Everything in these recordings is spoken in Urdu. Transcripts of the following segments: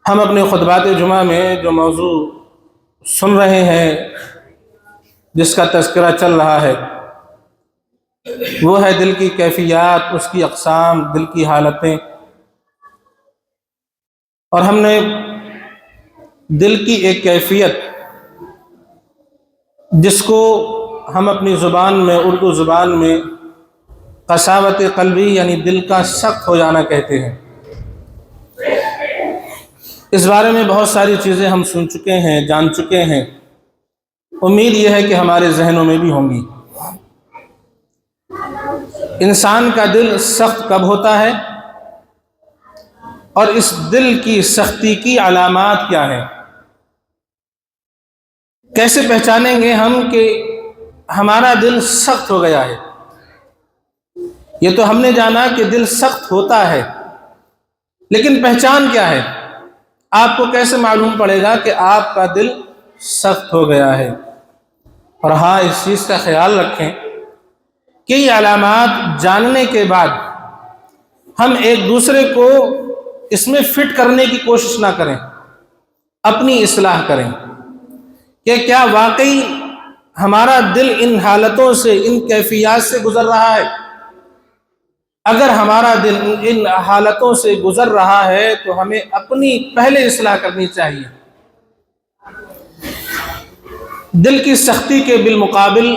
ہم اپنے خطبات جمعہ میں جو موضوع سن رہے ہیں، جس کا تذکرہ چل رہا ہے، وہ ہے دل کی کیفیات، اس کی اقسام، دل کی حالتیں۔ اور ہم نے دل کی ایک کیفیت، جس کو ہم اپنی زبان میں، اردو زبان میں قساوت قلبی یعنی دل کا سخت ہو جانا کہتے ہیں، اس بارے میں بہت ساری چیزیں ہم سن چکے ہیں، جان چکے ہیں۔ امید یہ ہے کہ ہمارے ذہنوں میں بھی ہوں گی۔ انسان کا دل سخت کب ہوتا ہے، اور اس دل کی سختی کی علامات کیا ہیں؟ کیسے پہچانیں گے ہم کہ ہمارا دل سخت ہو گیا ہے؟ یہ تو ہم نے جانا کہ دل سخت ہوتا ہے، لیکن پہچان کیا ہے؟ آپ کو کیسے معلوم پڑے گا کہ آپ کا دل سخت ہو گیا ہے؟ اور ہاں، اس چیز کا خیال رکھیں کہ یہ علامات جاننے کے بعد ہم ایک دوسرے کو اس میں فٹ کرنے کی کوشش نہ کریں، اپنی اصلاح کریں کہ کیا واقعی ہمارا دل ان حالتوں سے، ان کیفیات سے گزر رہا ہے؟ اگر ہمارا دل ان حالتوں سے گزر رہا ہے تو ہمیں اپنی پہلے اصلاح کرنی چاہیے۔ دل کی سختی کے بالمقابل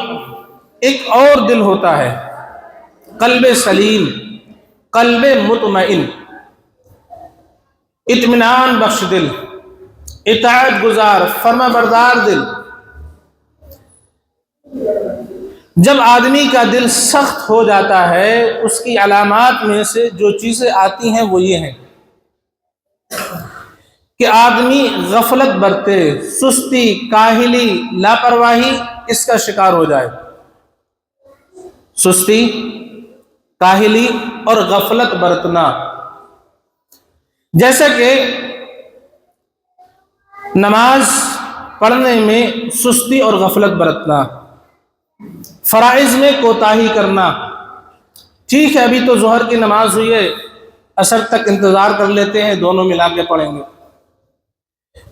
ایک اور دل ہوتا ہے، قلب سلیم، قلب مطمئن، اطمینان بخش دل، اطاعت گزار، فرما بردار دل۔ جب آدمی کا دل سخت ہو جاتا ہے، اس کی علامات میں سے جو چیزیں آتی ہیں وہ یہ ہیں کہ آدمی غفلت برتے، سستی، کاہلی، لاپرواہی اس کا شکار ہو جائے۔ سستی، کاہلی اور غفلت برتنا، جیسا کہ نماز پڑھنے میں سستی اور غفلت برتنا، فرائض میں کوتاہی کرنا۔ ٹھیک ہے، ابھی تو ظہر کی نماز ہوئی ہے، عصر تک انتظار کر لیتے ہیں، دونوں ملا کے پڑھیں گے۔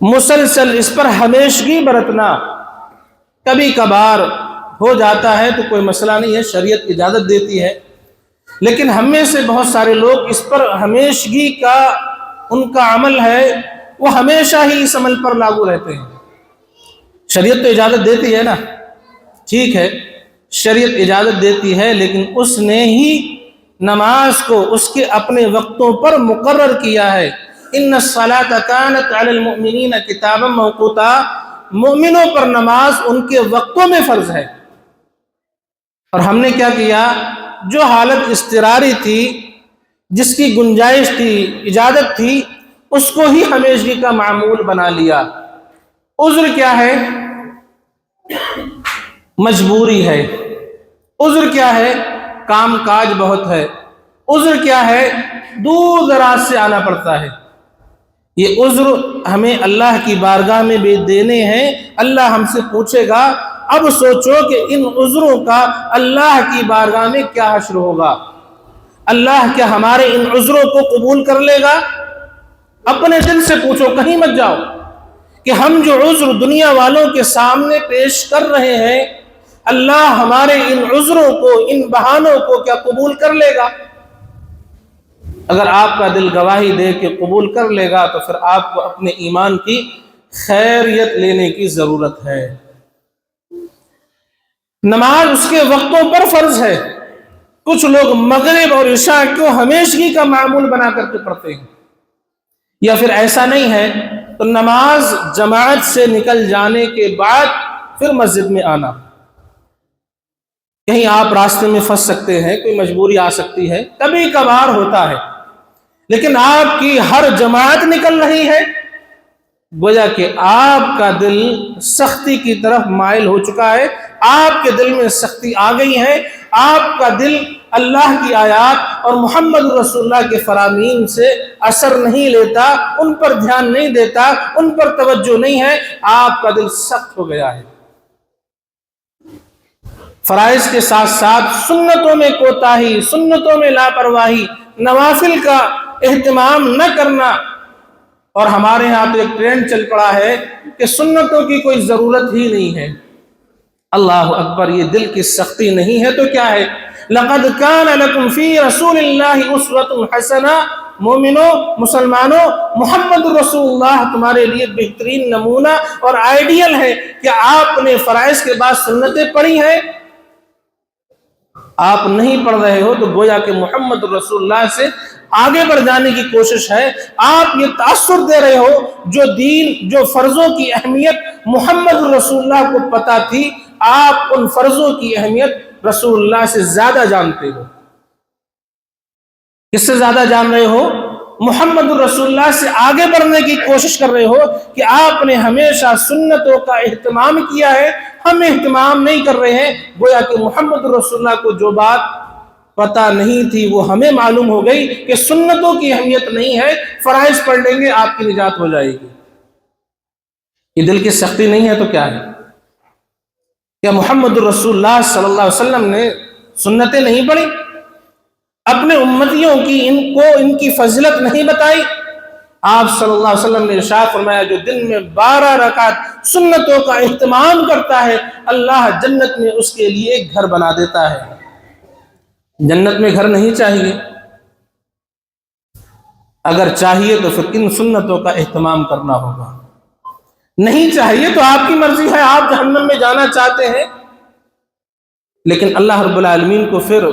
مسلسل اس پر ہمیشگی برتنا، کبھی کبھار ہو جاتا ہے تو کوئی مسئلہ نہیں ہے، شریعت اجازت دیتی ہے، لیکن ہم میں سے بہت سارے لوگ اس پر ہمیشگی کا ان کا عمل ہے، وہ ہمیشہ ہی اس عمل پر لاگو رہتے ہیں۔ شریعت تو اجازت دیتی ہے نا، ٹھیک ہے، شریعت اجازت دیتی ہے، لیکن اس نے ہی نماز کو اس کے اپنے وقتوں پر مقرر کیا ہے۔ ان الصلاۃ کانت علی المؤمنین کتابا موقوتا، مومنوں پر نماز ان کے وقتوں میں فرض ہے۔ اور ہم نے کیا کیا؟ جو حالت اضطراری تھی، جس کی گنجائش تھی، اجازت تھی، اس کو ہی ہمیشگی کا معمول بنا لیا۔ عذر کیا ہے؟ مجبوری ہے۔ عذر کیا ہے؟ کام کاج بہت ہے۔ عذر کیا ہے؟ دور دراز سے آنا پڑتا ہے۔ یہ عذر ہمیں اللہ کی بارگاہ میں بھی دینے ہیں، اللہ ہم سے پوچھے گا۔ اب سوچو کہ ان عذروں کا اللہ کی بارگاہ میں کیا حشر ہوگا؟ اللہ کیا ہمارے ان عذروں کو قبول کر لے گا؟ اپنے دل سے پوچھو، کہیں مت جاؤ کہ ہم جو عذر دنیا والوں کے سامنے پیش کر رہے ہیں، اللہ ہمارے ان عذروں کو، ان بہانوں کو کیا قبول کر لے گا؟ اگر آپ کا دل گواہی دے کہ قبول کر لے گا تو پھر آپ کو اپنے ایمان کی خیریت لینے کی ضرورت ہے۔ نماز اس کے وقتوں پر فرض ہے۔ کچھ لوگ مغرب اور عشاء کو ہمیشگی کا معمول بنا کر کے پڑھتے ہیں، یا پھر ایسا نہیں ہے تو نماز جماعت سے نکل جانے کے بعد پھر مسجد میں آنا۔ کہیں آپ راستے میں پھنس سکتے ہیں، کوئی مجبوری آ سکتی ہے، کبھی کبھار ہوتا ہے، لیکن آپ کی ہر جماعت نکل رہی ہے، گویا کہ آپ کا دل سختی کی طرف مائل ہو چکا ہے، آپ کے دل میں سختی آ گئی ہے، آپ کا دل اللہ کی آیات اور محمد رسول اللہ کے فرامین سے اثر نہیں لیتا، ان پر دھیان نہیں دیتا، ان پر توجہ نہیں ہے، آپ کا دل سخت ہو گیا ہے۔ فرائض کے ساتھ ساتھ سنتوں میں کوتاہی، سنتوں میں لاپرواہی، نوافل کا اہتمام نہ کرنا، اور ہمارے ہاں تو ایک ٹرینڈ چل پڑا ہے کہ سنتوں کی کوئی ضرورت ہی نہیں ہے۔ اللہ اکبر، یہ دل کی سختی نہیں ہے تو کیا ہے؟ لقد کان لکم فی رسول اللہ اسوۃ حسنہ، مومنوں، مسلمانوں، محمد رسول اللہ تمہارے لیے بہترین نمونہ اور آئیڈیل ہے کہ آپ نے فرائض کے بعد سنتیں پڑھی ہیں۔ آپ نہیں پڑھ رہے ہو تو گویا کہ محمد رسول اللہ سے آگے بڑھ جانے کی کوشش ہے۔ آپ یہ تاثر دے رہے ہو جو دین، جو فرضوں کی اہمیت محمد رسول اللہ کو پتہ تھی، آپ ان فرضوں کی اہمیت رسول اللہ سے زیادہ جانتے ہو۔ کس سے زیادہ جان رہے ہو؟ محمد رسول اللہ سے آگے بڑھنے کی کوشش کر رہے ہو کہ آپ نے ہمیشہ سنتوں کا اہتمام کیا ہے، ہم اہتمام نہیں کر رہے ہیں۔ گویا کہ محمد رسول اللہ کو جو بات پتہ نہیں تھی وہ ہمیں معلوم ہو گئی کہ سنتوں کی اہمیت نہیں ہے، فرائض پڑھ لیں گے آپ کی نجات ہو جائے گی۔ یہ دل کی سختی نہیں ہے تو کیا ہے؟ کیا محمد رسول اللہ صلی اللہ علیہ وسلم نے سنتیں نہیں پڑھی؟ اپنے امتیوں کی ان کی فضیلت نہیں بتائی؟ آپ صلی اللہ علیہ وسلم نے ارشاد فرمایا جو دن میں 12 رکعت سنتوں کا اہتمام کرتا ہے، اللہ جنت میں اس کے لیے ایک گھر بنا دیتا ہے۔ جنت میں گھر نہیں چاہیے؟ اگر چاہیے تو پھر کن سنتوں کا اہتمام کرنا ہوگا؟ نہیں چاہیے تو آپ کی مرضی ہے، آپ جہنم میں جانا چاہتے ہیں، لیکن اللہ رب العالمین کو پھر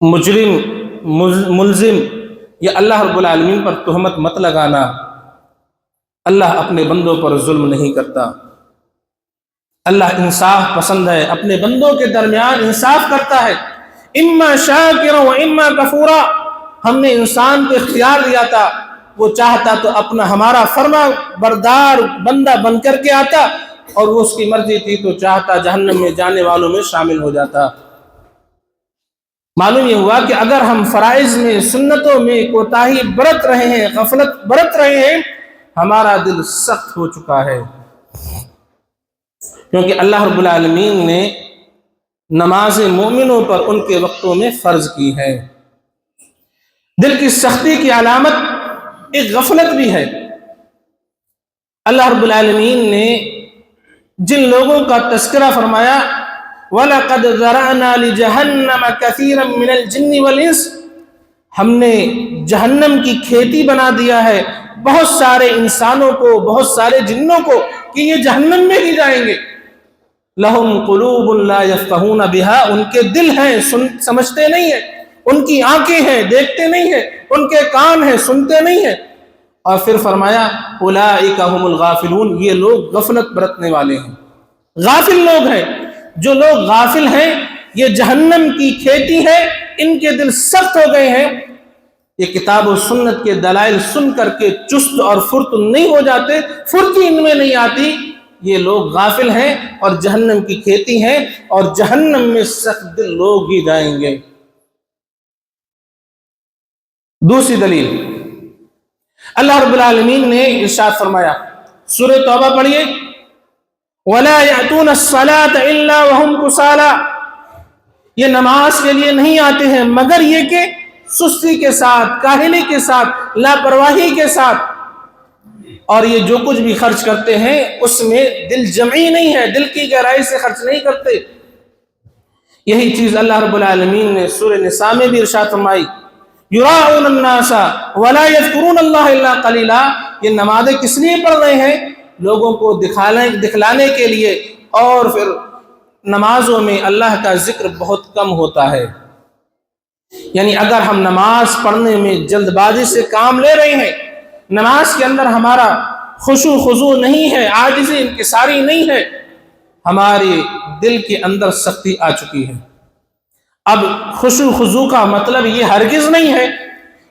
مجرم، ملزم یا اللہ رب العالمین پر تہمت مت لگانا۔ اللہ اپنے بندوں پر ظلم نہیں کرتا، اللہ انصاف پسند ہے، اپنے بندوں کے درمیان انصاف کرتا ہے۔ اما شاکرا و اما کفورا، ہم نے انسان کو اختیار دیا تھا، وہ چاہتا تو اپنا ہمارا فرما بردار بندہ بن کر کے آتا، اور وہ اس کی مرضی تھی تو چاہتا جہنم میں جانے والوں میں شامل ہو جاتا۔ معلوم یہ ہوا کہ اگر ہم فرائض میں، سنتوں میں کوتاہی برت رہے ہیں، غفلت برت رہے ہیں، ہمارا دل سخت ہو چکا ہے، کیونکہ اللہ رب العالمین نے نماز مومنوں پر ان کے وقتوں میں فرض کی ہے۔ دل کی سختی کی علامت ایک غفلت بھی ہے۔ اللہ رب العالمین نے جن لوگوں کا تذکرہ فرمایا وَلَقَدْ ذَرَعْنَا لِجَهَنَّمَ كَثِيرًا مِنَ الْجِنِّ وَالْإِنسِ، ہم نے جہنم کی کھیتی بنا دیا ہے بہت سارے انسانوں کو، بہت سارے جنوں کو کہ یہ جہنم میں ہی جائیں گے۔ لَهُمْ قُلُوبٌ لَا يَفْقَهُونَ بِهَا، ان کے دل ہیں سمجھتے نہیں ہیں، ان کی آنکھیں ہیں دیکھتے نہیں ہیں، ان کے کان ہیں سنتے نہیں ہیں۔ اور پھر فرمایا اولئک هم الغافلون، یہ لوگ غفلت برتنے والے ہیں، غافل لوگ ہیں۔ جو لوگ غافل ہیں، یہ جہنم کی کھیتی ہے، ان کے دل سخت ہو گئے ہیں۔ یہ کتاب و سنت کے دلائل سن کر کے چست اور فرت نہیں ہو جاتے، فرتی ان میں نہیں آتی، یہ لوگ غافل ہیں اور جہنم کی کھیتی ہیں، اور جہنم میں سخت دل لوگ ہی جائیں گے۔ دوسری دلیل، اللہ رب العالمین نے ارشاد فرمایا، سورہ توبہ پڑھیے، وَلَا يَأْتُونَ الصَّلَاةَ إِلَّا وَهُمْ كُسَالَىٰ، یہ نماز کے لیے نہیں آتے ہیں مگر یہ کہ سستی کے ساتھ، کاہلی کے ساتھ، لاپرواہی کے ساتھ، اور یہ جو کچھ بھی خرچ کرتے ہیں اس میں دل جمعی نہیں ہے، دل کی گہرائی سے خرچ نہیں کرتے۔ یہی چیز اللہ رب العالمین نے سورہ نساء میں بھی ارشاد فرمائی، یراؤون الناس ولا یذکرون اللہ الا قلیلا، یہ نمازیں کس لیے پڑھ رہے ہیں؟ لوگوں کو دکھلانے کے لیے، اور پھر نمازوں میں اللہ کا ذکر بہت کم ہوتا ہے۔ یعنی اگر ہم نماز پڑھنے میں جلد بازی سے کام لے رہے ہیں، نماز کے اندر ہمارا خشوع خضوع نہیں ہے، عاجزی انکساری نہیں ہے، ہمارے دل کے اندر سختی آ چکی ہے۔ اب خشوع خضوع کا مطلب یہ ہرگز نہیں ہے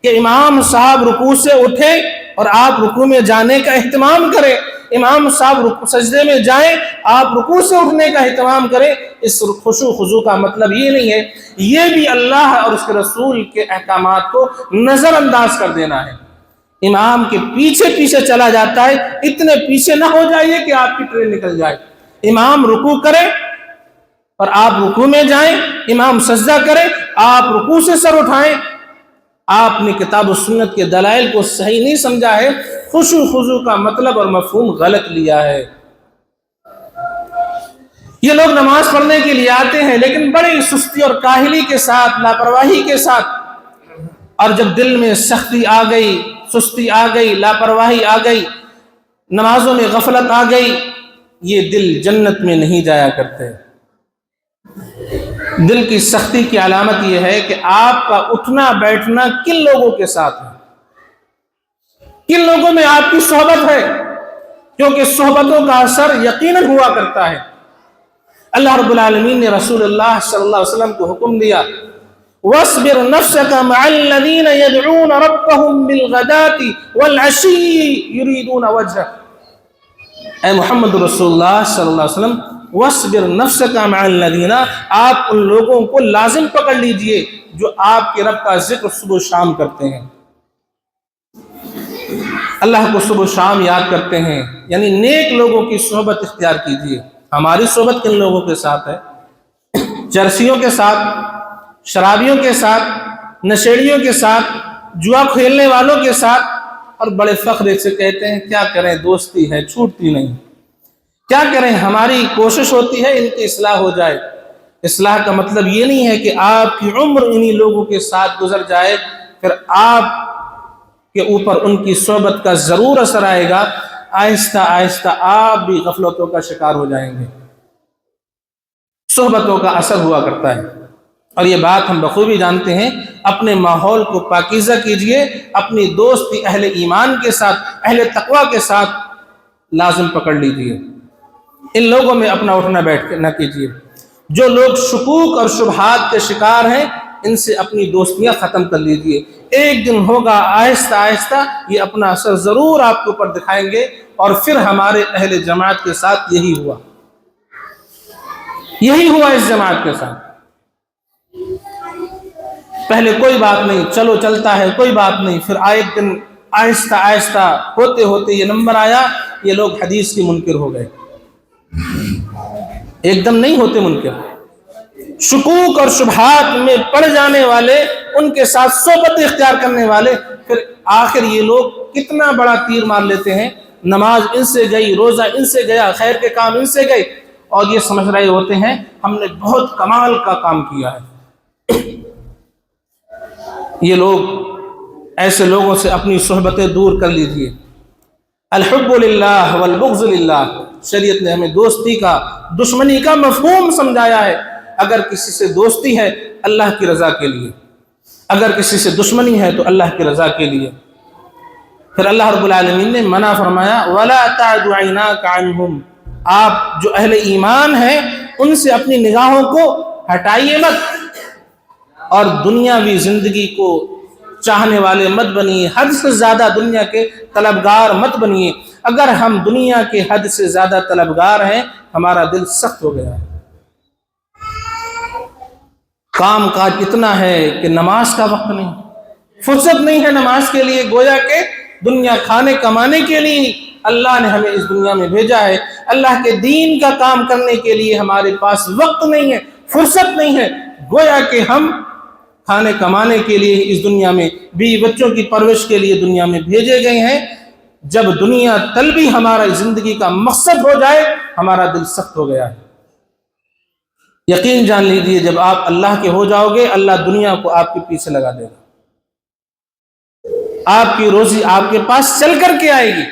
کہ امام صاحب رکوع سے اٹھے اور آپ رکوع میں جانے کا اہتمام کریں، امام صاحب سجدے میں جائیں آپ رکوع سے اٹھنے کا اہتمام کریں۔ اس خشوع خضوع کا مطلب یہ نہیں ہے، یہ بھی اللہ اور اس کے رسول کے احکامات کو نظر انداز کر دینا ہے۔ امام کے پیچھے پیچھے چلا جاتا ہے، اتنے پیچھے نہ ہو جائیے کہ آپ کی ٹرین نکل جائے۔ امام رکوع کرے اور آپ رکوع میں جائیں، امام سجدہ کرے آپ رکوع سے سر اٹھائیں، آپ نے کتاب و سنت کے دلائل کو صحیح نہیں سمجھا ہے، خشوع خضوع کا مطلب اور مفہوم غلط لیا ہے۔ یہ لوگ نماز پڑھنے کے لیے آتے ہیں لیکن بڑی سستی اور کاہلی کے ساتھ، لاپرواہی کے ساتھ، اور جب دل میں سختی آ گئی، سستی آ گئی، لاپرواہی آ گئی، نمازوں میں غفلت آ گئی، یہ دل جنت میں نہیں جایا کرتے۔ دل کی سختی کی علامت یہ ہے کہ آپ کا اٹھنا بیٹھنا کن لوگوں کے ساتھ ہے، کن لوگوں میں آپ کی صحبت ہے، کیونکہ صحبتوں کا اثر یقیناً ہوا کرتا ہے۔ اللہ رب العالمین نے رسول اللہ صلی اللہ علیہ وسلم کو حکم دیا، وَاصْبِرْ نَفْسَكَ مَعَ الَّذِينَ يَدْعُونَ رَبَّهُمْ بِالْغَدَاةِ وَالْعَشِيِّ يُرِيدُونَ وَجْهَهُ۔ اے محمد رسول اللہ صلی اللہ علیہ وسلم، وَاصْبِرْ نَفْسَكَ مَعَ الَّذِينَ، آپ ان لوگوں کو لازم پکڑ لیجئے جو آپ کے رب کا ذکر صبح و شام کرتے ہیں، اللہ کو صبح و شام یاد کرتے ہیں، یعنی نیک لوگوں کی صحبت اختیار کیجئے۔ ہماری صحبت کن لوگوں کے ساتھ ہے؟ چرسیوں کے ساتھ، شرابیوں کے ساتھ، نشیڑیوں کے ساتھ، جوا کھیلنے والوں کے ساتھ، اور بڑے فخر سے کہتے ہیں کیا کریں دوستی ہے چھوٹتی نہیں، کیا کریں ہماری کوشش ہوتی ہے ان کی اصلاح ہو جائے۔ اصلاح کا مطلب یہ نہیں ہے کہ آپ کی عمر انہی لوگوں کے ساتھ گزر جائے، پھر آپ کے اوپر ان کی صحبت کا ضرور اثر آئے گا، آہستہ آہستہ آپ بھی غفلتوں کا شکار ہو جائیں گے۔ صحبتوں کا اثر ہوا کرتا ہے، اور یہ بات ہم بخوبی جانتے ہیں۔ اپنے ماحول کو پاکیزہ کیجئے، اپنی دوستی اہل ایمان کے ساتھ، اہل تقوی کے ساتھ لازم پکڑ لیجئے۔ ان لوگوں میں اپنا اٹھنا بیٹھ نہ کیجئے۔ جو لوگ شکوک اور شبہات کے شکار ہیں، ان سے اپنی دوستیاں ختم کر لیجئے۔ ایک دن ہوگا آہستہ آہستہ یہ اپنا اثر ضرور آپ کے اوپر دکھائیں گے، اور پھر ہمارے اہل جماعت کے ساتھ یہی ہوا، یہی ہوا اس جماعت کے ساتھ۔ پہلے کوئی بات نہیں، چلو چلتا ہے کوئی بات نہیں، پھر ایک دن آہستہ آہستہ ہوتے ہوتے یہ نمبر آیا، یہ لوگ حدیث کے منکر ہو گئے۔ ایک دم نہیں ہوتے منکر، شکوک اور شبہات میں پڑ جانے والے، ان کے ساتھ صحبت اختیار کرنے والے، پھر آخر یہ لوگ کتنا بڑا تیر مار لیتے ہیں، نماز ان سے گئی، روزہ ان سے گیا، خیر کے کام ان سے گئے، اور یہ سمجھ رہے ہوتے ہیں ہم نے بہت کمال کا کام کیا ہے۔ یہ لوگ، ایسے لوگوں سے اپنی صحبتیں دور کر لیجئے۔ الحب للہ والبغض للہ، شریعت نے ہمیں دوستی کا، دشمنی کا مفہوم سمجھایا ہے۔ اگر کسی سے دوستی ہے اللہ کی رضا کے لیے، اگر کسی سے دشمنی ہے تو اللہ کی رضا کے لیے۔ پھر اللہ رب العالمین نے منع فرمایا، وَلَا تَعْدُ عَيْنَاكَ عَنْهُمْ، آپ جو اہل ایمان ہیں ان سے اپنی نگاہوں کو ہٹائیے مت، اور دنیاوی زندگی کو چاہنے والے مت بنیے، حد سے زیادہ دنیا کے طلبگار مت بنیے۔ اگر ہم دنیا کے حد سے زیادہ طلبگار ہیں، ہمارا دل سخت ہو گیا ہے۔ کام کاج اتنا ہے کہ نماز کا وقت نہیں، فرصت نہیں ہے نماز کے لیے، گویا کہ دنیا کھانے کمانے کے لیے اللہ نے ہمیں اس دنیا میں بھیجا ہے۔ اللہ کے دین کا کام کرنے کے لیے ہمارے پاس وقت نہیں ہے، فرصت نہیں ہے، گویا کہ ہم کھانے کمانے کے لیے اس دنیا میں، بیوی بچوں کی پرورش کے لیے دنیا میں بھیجے گئے ہیں۔ جب دنیا طلبی ہمارا زندگی کا مقصد ہو جائے، ہمارا دل سخت ہو گیا ہے۔ یقین جان لیجئے جب آپ اللہ کے ہو جاؤ گے، اللہ دنیا کو آپ کے پیچھے لگا دے گا، آپ کی روزی آپ کے پاس چل کر کے آئے گی۔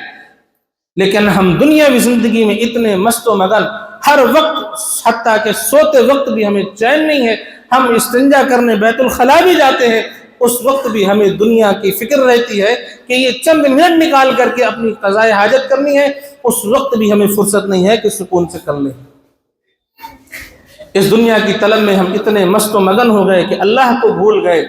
لیکن ہم دنیاوی زندگی میں اتنے مست و مگن، ہر وقت، حتیٰ کہ سوتے وقت بھی ہمیں چین نہیں ہے۔ ہم استنجا کرنے بیت الخلا بھی جاتے ہیں، اس وقت بھی ہمیں دنیا کی فکر رہتی ہے کہ یہ چند منٹ نکال کر کے اپنی قضائے حاجت کرنی ہے، اس وقت بھی ہمیں فرصت نہیں ہے کہ سکون سے کر لیں۔ اس دنیا کی طلب میں ہم اتنے مست و مگن ہو گئے کہ اللہ کو بھول گئے۔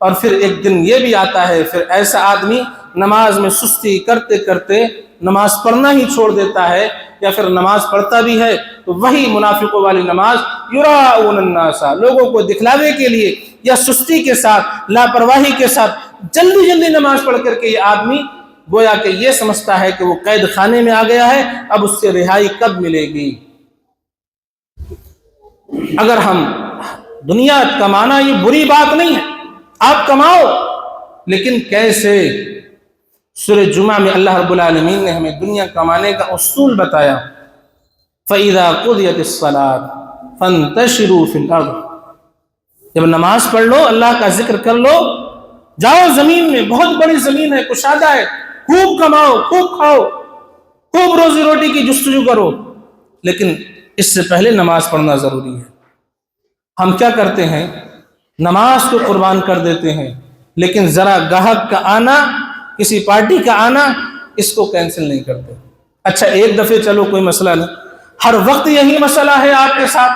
اور پھر ایک دن یہ بھی آتا ہے، پھر ایسا آدمی نماز میں سستی کرتے کرتے نماز پڑھنا ہی چھوڑ دیتا ہے، یا پھر نماز پڑھتا بھی ہے تو وہی منافقوں والی نماز، یراؤن الناس، لوگوں کو دکھلاوے کے لیے یا سستی کے ساتھ، لاپرواہی کے ساتھ جلدی جلدی نماز پڑھ کر کے یہ آدمی گویا کہ یہ سمجھتا ہے کہ وہ قید خانے میں آ گیا ہے، اب اس سے رہائی کب ملے گی۔ اگر ہم، دنیا کمانا یہ بری بات نہیں ہے، آپ کماؤ، لیکن کیسے؟ سورہ جمعہ میں اللہ رب العالمین نے ہمیں دنیا کمانے کا اصول بتایا، فَإِذَا قُضِيَتِ الصَّلَاةُ فَانْتَشِرُوا فِي الْأَرْضِ، جب نماز پڑھ لو، اللہ کا ذکر کر لو، جاؤ زمین میں، بہت بڑی زمین ہے، کشادہ ہے، خوب کماؤ، خوب کھاؤ، خوب روزی روٹی کی جستجو کرو، لیکن اس سے پہلے نماز پڑھنا ضروری ہے۔ ہم کیا کرتے ہیں؟ نماز کو قربان کر دیتے ہیں، لیکن ذرا گاہک کا آنا، کسی پارٹی کا آنا، اس کو کینسل نہیں کرتے۔ اچھا ایک دفعہ چلو کوئی مسئلہ نہیں، ہر وقت یہی مسئلہ ہے آپ کے ساتھ،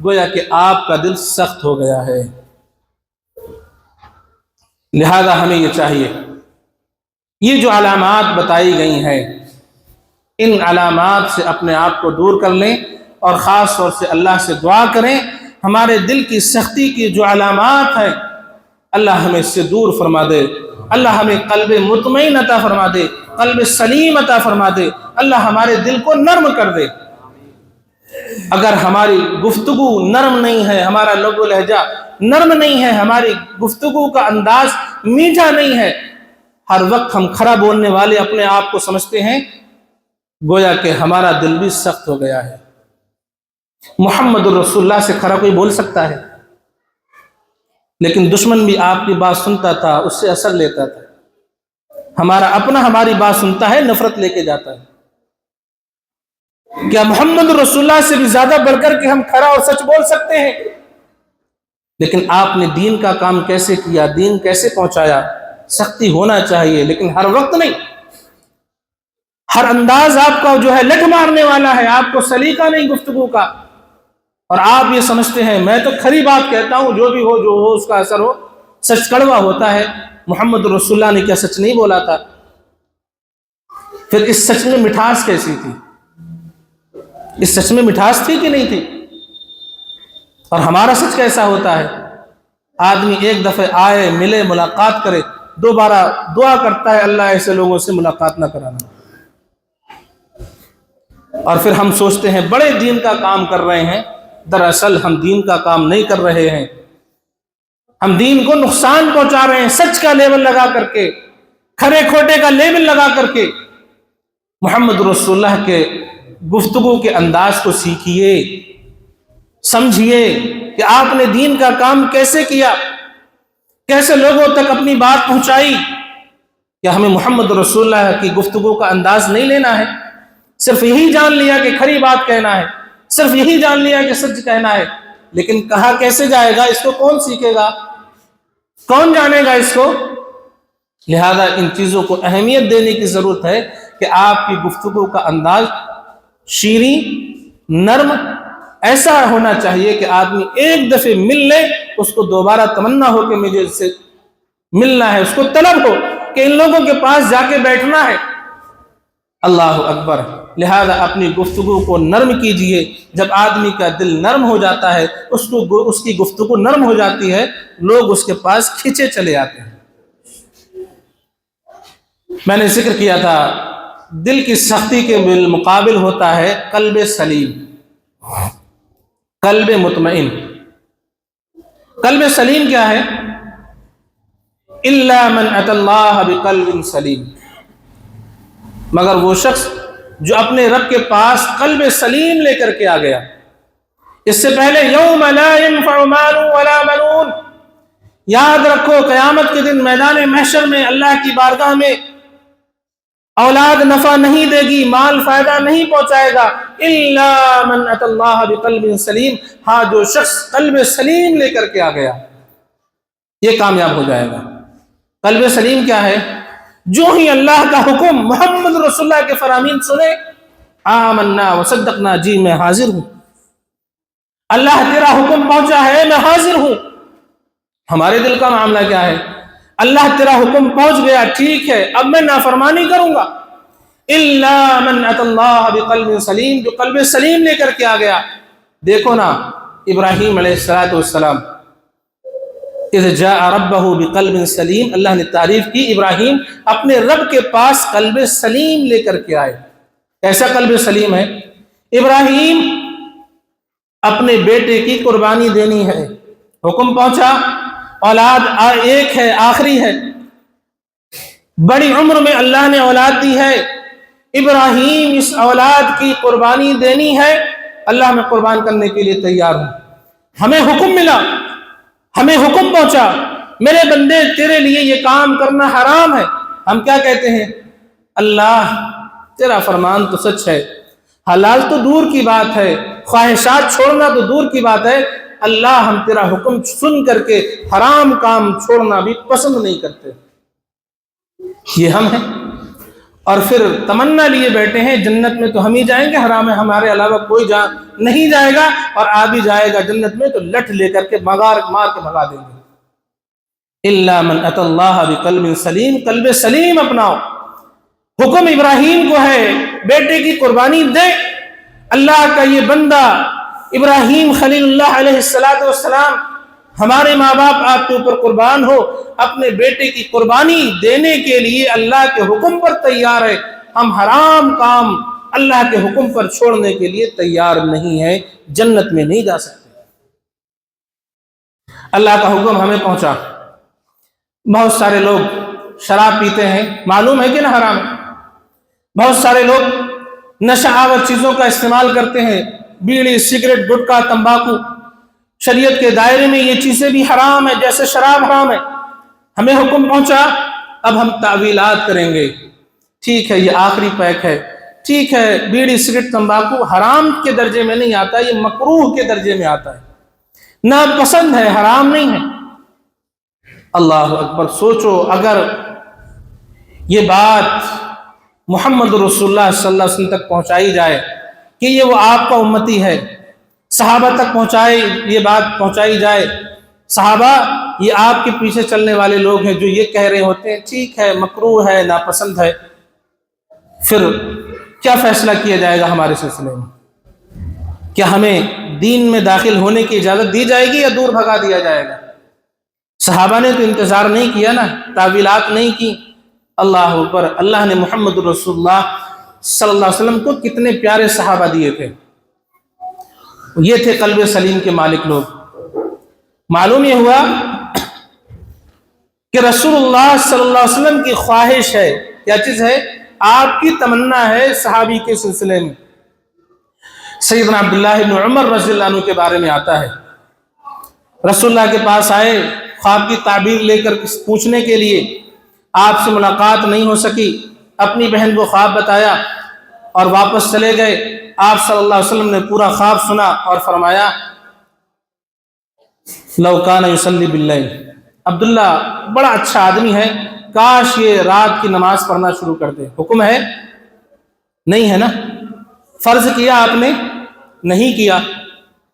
گویا کہ آپ کا دل سخت ہو گیا ہے۔ لہذا ہمیں یہ چاہیے، یہ جو علامات بتائی گئی ہیں، ان علامات سے اپنے آپ کو دور کر لیں، اور خاص طور سے اللہ سے دعا کریں ہمارے دل کی سختی کی جو علامات ہیں اللہ ہمیں اس سے دور فرما دے، اللہ ہمیں قلب مطمئن عطا فرما دے، قلب سلیم عطا فرما دے، اللہ ہمارے دل کو نرم کر دے۔ اگر ہماری گفتگو نرم نہیں ہے، ہمارا لب و لہجہ نرم نہیں ہے، ہماری گفتگو کا انداز میٹھا نہیں ہے، ہر وقت ہم کھرا بولنے والے اپنے آپ کو سمجھتے ہیں، گویا کہ ہمارا دل بھی سخت ہو گیا ہے۔ محمد الرسول اللہ سے کھرا کوئی بول سکتا ہے، لیکن دشمن بھی آپ کی بات سنتا تھا، اس سے اثر لیتا تھا۔ ہمارا اپنا ہماری بات سنتا ہے، نفرت لے کے جاتا ہے۔ کیا محمد الرسول اللہ سے بھی زیادہ بڑھ کر کے ہم کھرا اور سچ بول سکتے ہیں؟ لیکن آپ نے دین کا کام کیسے کیا، دین کیسے پہنچایا؟ سختی ہونا چاہیے، لیکن ہر وقت نہیں۔ ہر انداز آپ کا جو ہے لٹ مارنے والا ہے، آپ کو سلیقہ نہیں گفتگو کا، اور آپ یہ سمجھتے ہیں میں تو کھری بات کہتا ہوں، جو بھی ہو جو ہو اس کا اثر ہو۔ سچ کڑوا ہوتا ہے، محمد رسول اللہ نے کیا سچ نہیں بولا تھا؟ پھر اس سچ میں مٹھاس کیسی تھی؟ اس سچ میں مٹھاس تھی کہ نہیں تھی؟ اور ہمارا سچ کیسا ہوتا ہے؟ آدمی ایک دفعہ آئے، ملے، ملاقات کرے، دوبارہ دعا کرتا ہے اللہ ایسے لوگوں سے ملاقات نہ کرانا، اور پھر ہم سوچتے ہیں بڑے دین کا کام کر رہے ہیں۔ دراصل ہم دین کا کام نہیں کر رہے ہیں، ہم دین کو نقصان پہنچا رہے ہیں، سچ کا لیبل لگا کر کے، کھرے کھوٹے کا لیبل لگا کر کے۔ محمد رسول اللہ کے گفتگو کے انداز کو سیکھیے، سمجھیے کہ آپ نے دین کا کام کیسے کیا، کیسے لوگوں تک اپنی بات پہنچائی۔ کیا ہمیں محمد رسول اللہ کی گفتگو کا انداز نہیں لینا ہے؟ صرف یہی جان لیا کہ کھری بات کہنا ہے، صرف یہی جان لیا کہ سچ کہنا ہے، لیکن کہا کیسے جائے گا؟ اس کو کون سیکھے گا؟ کون جانے گا اس کو؟ لہذا ان چیزوں کو اہمیت دینے کی ضرورت ہے کہ آپ کی گفتگو کا انداز شیریں، نرم، ایسا ہونا چاہیے کہ آدمی ایک دفعہ مل لے، اس کو دوبارہ تمنا ہو کہ مجھے اس سے ملنا ہے، اس کو طلب ہو کہ ان لوگوں کے پاس جا کے بیٹھنا ہے۔ اللہ اکبر۔ لہذا اپنی گفتگو کو نرم کیجئے۔ جب آدمی کا دل نرم ہو جاتا ہے، اس کی گفتگو نرم ہو جاتی ہے، لوگ اس کے پاس کھینچے چلے آتے ہیں۔ میں نے ذکر کیا تھا دل کی سختی کے بالمقابل ہوتا ہے قلب سلیم، قلب مطمئن۔ قلب سلیم کیا ہے؟ الا من اتى اللہ بقلب سلیم، مگر وہ شخص جو اپنے رب کے پاس قلب سلیم لے کر کے آ گیا۔ اس سے پہلے یوم لا ينفع مال ولا بنون، یاد رکھو قیامت کے دن میدان محشر میں اللہ کی بارگاہ میں اولاد نفع نہیں دے گی، مال فائدہ نہیں پہنچائے گا، الا من اتى اللہ بقلب سلیم، ہاں جو شخص قلب سلیم لے کر کے آ گیا یہ کامیاب ہو جائے گا۔ قلب سلیم کیا ہے؟ جو ہی اللہ کا حکم، محمد رسول اللہ کے فرامین سنے، آمنا وصدقنا، جی میں حاضر ہوں، اللہ تیرا حکم پہنچا ہے، میں حاضر ہوں۔ ہمارے دل کا معاملہ کیا ہے؟ اللہ تیرا حکم پہنچ گیا، ٹھیک ہے، اب میں نافرمانی کروں گا۔ الا من اتى اللہ بقلب سلیم، جو قلب سلیم لے کر کے آ گیا۔ دیکھو نا ابراہیم علیہ السلام، اذ جاء ربہ بقلب سلیم، اللہ نے تعریف کی ابراہیم اپنے رب کے پاس قلب سلیم لے کر کے آئے۔ ایسا قلب سلیم ہے؟ ابراہیم اپنے بیٹے کی قربانی دینی ہے، حکم پہنچا، اولاد ایک ہے، آخری ہے، بڑی عمر میں اللہ نے اولاد دی ہے، ابراہیم اس اولاد کی قربانی دینی ہے، اللہ میں قربان کرنے کے لیے تیار ہوں۔ ہمیں حکم ملا، ہمیں حکم پہنچا، میرے بندے تیرے لیے یہ کام کرنا حرام ہے، ہم کیا کہتے ہیں؟ اللہ تیرا فرمان تو سچ ہے، حلال تو دور کی بات ہے، خواہشات چھوڑنا تو دور کی بات ہے، اللہ ہم تیرا حکم سن کر کے حرام کام چھوڑنا بھی پسند نہیں کرتے۔ یہ ہم ہیں، اور پھر تمنا لیے بیٹھے ہیں جنت میں تو ہم ہی جائیں گے، حرام میں ہمارے علاوہ کوئی نہیں جائے گا، اور آ بھی جائے گا جنت میں تو لٹ لے کر کے مار کے بھگا دیں گے۔ الا من اتى اللہ بقلب سلیم، قلب سلیم اپناؤ۔ حکم ابراہیم کو ہے بیٹے کی قربانی دے، اللہ کا یہ بندہ ابراہیم خلیل اللہ علیہ السلام، ہمارے ماں باپ آپ کے اوپر قربان ہو، اپنے بیٹے کی قربانی دینے کے لیے اللہ کے حکم پر تیار ہے، ہم حرام کام اللہ کے حکم پر چھوڑنے کے لیے تیار نہیں ہے، جنت میں نہیں جا سکتے۔ اللہ کا حکم ہمیں پہنچا۔ بہت سارے لوگ شراب پیتے ہیں، معلوم ہے کہ نہ حرام ہے؟ بہت سارے لوگ نشہ آور چیزوں کا استعمال کرتے ہیں، بیڑی، سگریٹ، گٹکا، تمباکو، شریعت کے دائرے میں یہ چیزیں بھی حرام ہیں جیسے شراب حرام ہے۔ ہمیں حکم پہنچا، اب ہم تعویلات کریں گے، ٹھیک ہے یہ آخری پیک ہے، ٹھیک ہے بیڑی، سگریٹ، تمباکو حرام کے درجے میں نہیں آتا، یہ مکروہ کے درجے میں آتا ہے، ناپسند ہے، حرام نہیں ہے۔ اللہ اکبر! سوچو اگر یہ بات محمد رسول اللہ صلی اللہ علیہ وسلم تک پہنچائی جائے کہ یہ وہ آپ کا امتی ہے، صحابہ تک یہ بات پہنچائی جائے، صحابہ یہ آپ کے پیچھے چلنے والے لوگ ہیں جو یہ کہہ رہے ہوتے ہیں ٹھیک ہے مکروہ ہے، ناپسند ہے، پھر کیا فیصلہ کیا جائے گا ہمارے سلسلے میں؟ کیا ہمیں دین میں داخل ہونے کی اجازت دی جائے گی یا دور بھگا دیا جائے گا؟ صحابہ نے تو انتظار نہیں کیا نا، تعویلات نہیں کی۔ اللہ اکبر! اللہ نے محمد رسول اللہ صلی اللہ علیہ وسلم کو کتنے پیارے صحابہ دیے تھے، یہ تھے قلب سلیم کے مالک لوگ۔ معلوم یہ ہوا کہ رسول اللہ صلی اللہ علیہ وسلم کی خواہش ہے، کیا چیز ہے؟ آپ کی تمنا ہے صحابی کے سلسلے میں۔ سیدنا عبداللہ بن عمر رضی اللہ عنہ کے بارے میں آتا ہے، رسول اللہ کے پاس آئے خواب کی تعبیر لے کر پوچھنے کے لیے، آپ سے ملاقات نہیں ہو سکی، اپنی بہن کو خواب بتایا اور واپس چلے گئے۔ آپ صلی اللہ علیہ وسلم نے پورا خواب سنا اور فرمایا لو کان یصلی باللیل، عبداللہ بڑا اچھا آدمی ہے، کاش یہ رات کی نماز پڑھنا شروع کر دے۔ حکم ہے؟ نہیں ہے نا؟ فرض کیا آپ نے؟ نہیں کیا۔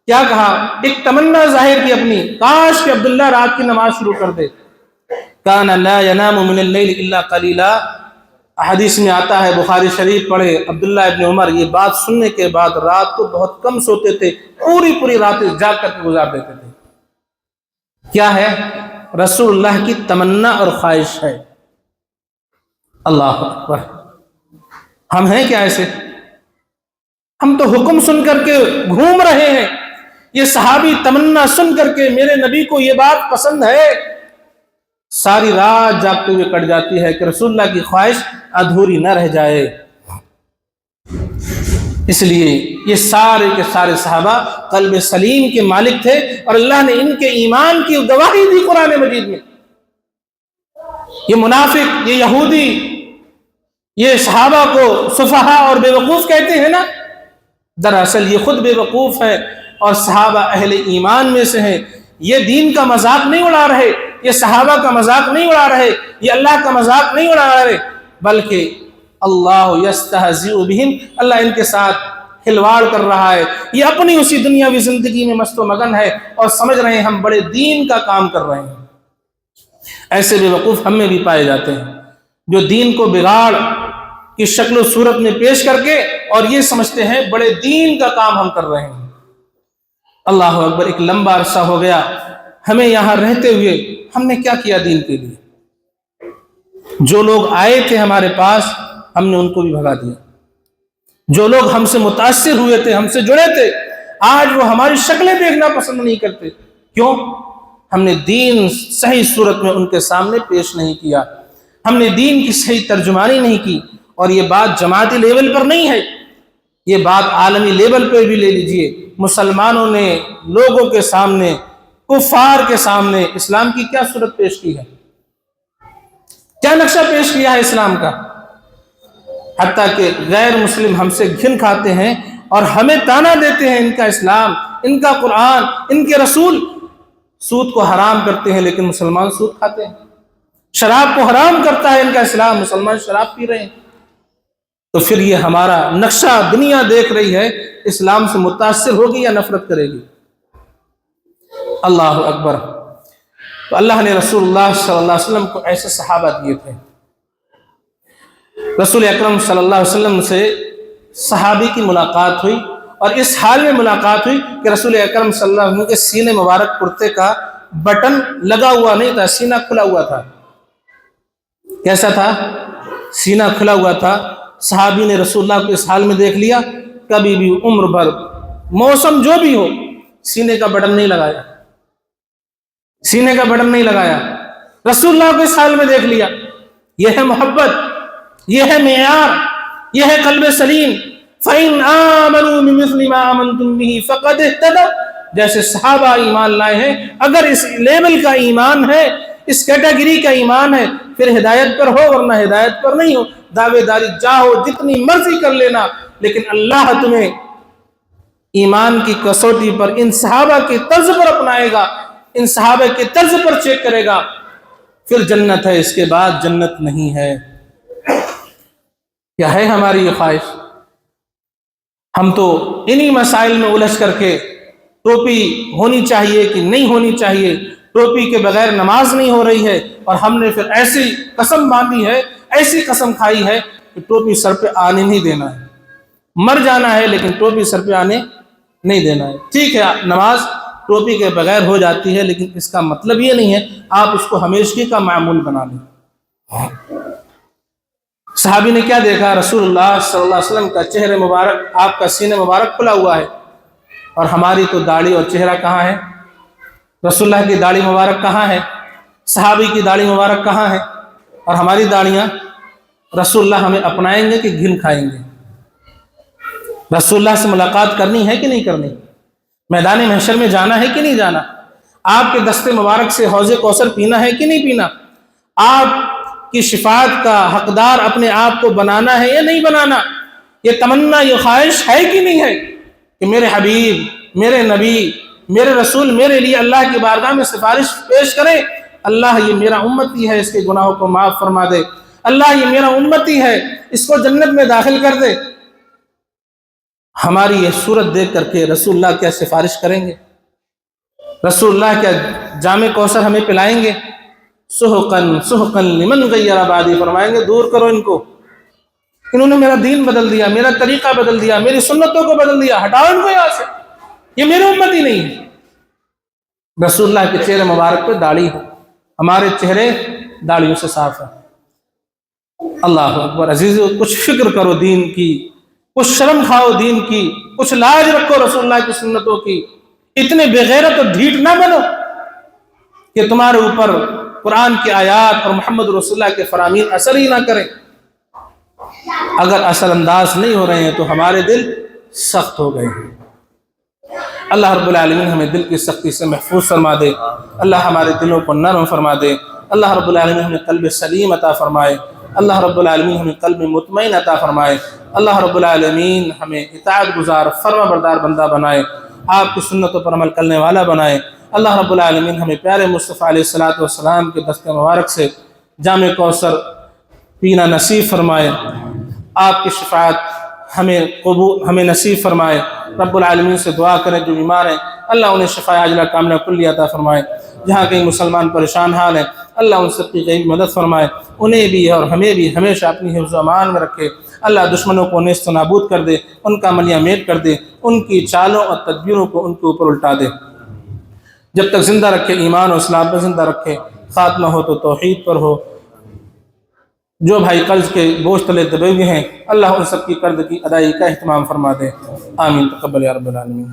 کیا کہا؟ ایک تمنا ظاہر کی اپنی، کاش کہ عبداللہ رات کی نماز شروع کر دے۔ کان لا ینام من اللیل الا قلیلا، حدیث میں آتا ہے، بخاری شریف پڑھے، عبداللہ ابن عمر یہ بات سننے کے بعد رات کو بہت کم سوتے تھے، پوری راتیں جاگ کر کے گزار دیتے تھے۔ کیا ہے؟ رسول اللہ کی تمنا اور خواہش ہے۔ اللہ اکبر! ہم ہیں کیا ایسے؟ ہم تو حکم سن کر کے گھوم رہے ہیں، یہ صحابی تمنا سن کر کے میرے نبی کو یہ بات پسند ہے، ساری رات جاگتے ہوئے کٹ جاتی ہے کہ رسول اللہ کی خواہش ادھوری نہ رہ جائے۔ اس لیے یہ سارے کے سارے صحابہ قلب سلیم کے مالک تھے، اور اللہ نے ان کے ایمان کی گواہی دی قرآن مجید میں۔ یہ منافق، یہ یہودی، یہ صحابہ کو سفہا اور بے وقوف کہتے ہیں نا، دراصل یہ خود بے وقوف ہے اور صحابہ اہل ایمان میں سے ہیں۔ یہ دین کا مذاق نہیں اڑا رہے، یہ صحابہ کا مذاق نہیں اڑا رہے، یہ اللہ کا مذاق نہیں اڑا رہے، بلکہ اللہ یستہزئ بہم، اللہ ان کے ساتھ کھلواڑ کر رہا ہے۔ یہ اپنی اسی دنیاوی زندگی میں مست و مگن ہے اور سمجھ رہے ہیں ہم بڑے دین کا کام کر رہے ہیں۔ ایسے بے وقوف ہم میں بھی پائے جاتے ہیں جو دین کو بگاڑ کی شکل و صورت میں پیش کر کے اور یہ سمجھتے ہیں بڑے دین کا کام ہم کر رہے ہیں۔ اللہ اکبر! ایک لمبا عرصہ ہو گیا ہمیں یہاں رہتے ہوئے، ہم نے کیا کیا دین کے لیے؟ جو لوگ آئے تھے ہمارے پاس ہم نے ان کو بھی بھگا دیا، جو لوگ ہم سے متاثر ہوئے تھے، ہم سے جڑے تھے، آج وہ ہماری شکلیں دیکھنا پسند نہیں کرتے۔ کیوں؟ ہم نے دین صحیح صورت میں ان کے سامنے پیش نہیں کیا۔ ہم نے دین کی صحیح ترجمانی نہیں کی. اور یہ بات جماعتی لیول پر نہیں ہے، یہ بات عالمی لیول پہ بھی لے لیجئے. مسلمانوں نے لوگوں کے سامنے، کفار کے سامنے اسلام کی کیا صورت پیش کی ہے، کیا نقشہ پیش کیا ہے اسلام کا. حتیٰ کہ غیر مسلم ہم سے گھن کھاتے ہیں اور ہمیں تانا دیتے ہیں ان کا اسلام، ان کا قرآن، ان کے رسول سود کو حرام کرتے ہیں، لیکن مسلمان سود کھاتے ہیں. شراب کو حرام کرتا ہے ان کا اسلام، مسلمان شراب پی رہے ہیں. تو پھر یہ ہمارا نقشہ دنیا دیکھ رہی ہے، اسلام سے متاثر ہوگی یا نفرت کرے گی؟ اللہ اکبر. تو اللہ نے رسول اللہ صلی اللہ علیہ وسلم کو ایسے صحابہ دیے تھے. رسول اکرم صلی اللہ علیہ وسلم سے صحابی کی ملاقات ہوئی، اور اس حال میں ملاقات ہوئی کہ رسول اکرم صلی اللہ علیہ وسلم کے سینے مبارک کرتے کا بٹن لگا ہوا نہیں تھا، سینہ کھلا ہوا تھا. کیسا تھا؟ سینہ کھلا ہوا تھا. صحابی نے رسول اللہ کو اس حال میں دیکھ لیا، کبھی بھی عمر بھر موسم جو بھی ہو سینے کا بٹن نہیں لگایا، سینے کا بٹن نہیں لگایا. رسول اللہ کو اس حال میں دیکھ لیا. یہ ہے محبت، یہ ہے معیار، یہ ہے قلب سلیم. فَإِنْ آمَنُوا بِمِثْلِ مَا آمَنْتُمْ بِهِ فَقَدْ اهْتَدَوْا. جیسے صحابہ ایمان لائے ہیں، اگر اس لیول کا ایمان ہے، اس کیٹیگری کا ایمان ہے، پھر ہدایت پر ہو ورنہ ہدایت پر نہیں ہو. دعوے داری چاہو جتنی مرضی کر لینا، لیکن اللہ تمہیں ایمان کی کسوٹی پر ان صحابہ کے طرز پر اپنائے گا، ان صحابہ کے طرز پر چیک کرے گا. پھر جنت ہے، اس کے بعد جنت نہیں ہے. کیا ہے ہماری یہ خواہش؟ ہم تو انہی مسائل میں الجھ کر کے ٹوپی ہونی چاہیے کہ نہیں ہونی چاہیے، ٹوپی کے بغیر نماز نہیں ہو رہی ہے، اور ہم نے پھر ایسی قسم باندھی ہے، ایسی قسم کھائی ہے کہ ٹوپی سر پہ آنے نہیں دینا ہے. مر جانا ہے لیکن ٹوپی سر پہ آنے نہیں دینا ہے. ٹھیک ہے، نماز ٹوپی کے بغیر ہو جاتی ہے، لیکن اس کا مطلب یہ نہیں ہے آپ اس کو ہمیشگی کا معمول بنا لیں. صحابی نے کیا دیکھا؟ رسول اللہ صلی اللہ علیہ وسلم کا چہرے مبارک، آپ کا سینہ مبارک کھلا ہوا ہے، اور ہماری تو داڑھی اور چہرہ کہاں ہے؟ رسول اللہ کی داڑھی مبارک کہاں ہے؟ صحابی کی داڑھی مبارک کہاں ہے؟ اور ہماری داڑیاں. رسول اللہ ہمیں اپنائیں گے کہ گھن کھائیں گے؟ رسول اللہ سے ملاقات کرنی ہے کہ نہیں کرنی؟ میدان محشر میں جانا ہے کہ نہیں جانا؟ آپ کے دست مبارک سے حوض کوثر پینا ہے کہ نہیں پینا؟ آپ کی شفاعت کا حقدار اپنے آپ کو بنانا ہے یا نہیں بنانا؟ یہ تمنا، یہ خواہش ہے کہ نہیں ہے کہ میرے حبیب، میرے نبی، میرے رسول میرے لیے اللہ کی بارگاہ میں سفارش پیش کریں؟ اللہ یہ میرا امتی ہے، اس کے گناہوں کو معاف فرما دے. اللہ یہ میرا امتی ہے، اس کو جنت میں داخل کر دے. ہماری یہ صورت دیکھ کر کے رسول اللہ کیا سفارش کریں گے؟ رسول اللہ کیا جام کوثر ہمیں پلائیں گے؟ سحقن سحقن لمن غیر بعدی، فرمائیں گے دور کرو ان کو، انہوں نے میرا دین بدل دیا، میرا طریقہ بدل دیا، میری سنتوں کو بدل دیا، ہٹاؤ ان کو یہاں سے، یہ میرے امتی نہیں ہے. رسول اللہ کے چہرے مبارک پہ داڑھی ہے، ہمارے چہرے داڑھیوں سے صاف ہیں. اللہ اکبر. عزیزو، کچھ فکر کرو دین کی، کچھ شرم کھاؤ دین کی، کچھ لاج رکھو رسول اللہ کی سنتوں کی. اتنے بغیرت اور ڈھیٹ نہ بنو کہ تمہارے اوپر قرآن کی آیات اور محمد رسول اللہ کے فرامین اثر ہی نہ کریں. اگر اثر انداز نہیں ہو رہے ہیں تو ہمارے دل سخت ہو گئے ہیں. اللہ رب العالمین ہمیں دل کی سختی سے محفوظ فرما دے. اللہ ہمارے دلوں کو نرم فرما دے. اللہ رب العالمین ہمیں قلب سلیم عطا فرمائے. اللہ رب العالمین ہمیں قلب مطمئن عطا فرمائے. اللہ رب العالمین ہمیں اطاعت گزار، فرما بردار بندہ بنائے، آپ کی سنتوں پر عمل کرنے والا بنائے. اللہ رب العالمین ہمیں پیارے مصطفیٰ علیہ السلام کے دست مبارک سے جام کوثر پینا نصیب فرمائے. آپ کی شفاعت ہمیں نصیب فرمائے. رب العالمین سے دعا کریں جو بیمار ہیں اللہ انہیں شفا عاجلہ کاملہ کلیہ عطا فرمائے. جہاں کہیں مسلمان پریشان حال ہیں اللہ ان سب کی غیبی مدد فرمائے. انہیں بھی اور ہمیں بھی ہمیشہ اپنی حفظ و امان میں رکھے. اللہ دشمنوں کو نیست و نابود کر دے، ان کا ملیہ میٹ کر دے، ان کی چالوں اور تدبیروں کو ان کے اوپر الٹا دے. جب تک زندہ رکھے ایمان و اسلام پر زندہ رکھے. خاتمہ ہو تو توحید پر ہو. جو بھائی قرض کے بوجھ تلے دبے ہوئے ہیں اللہ ان سب کی قرض کی ادائیگی کا اہتمام فرما دے. آمین. تقبل یا رب العالمین.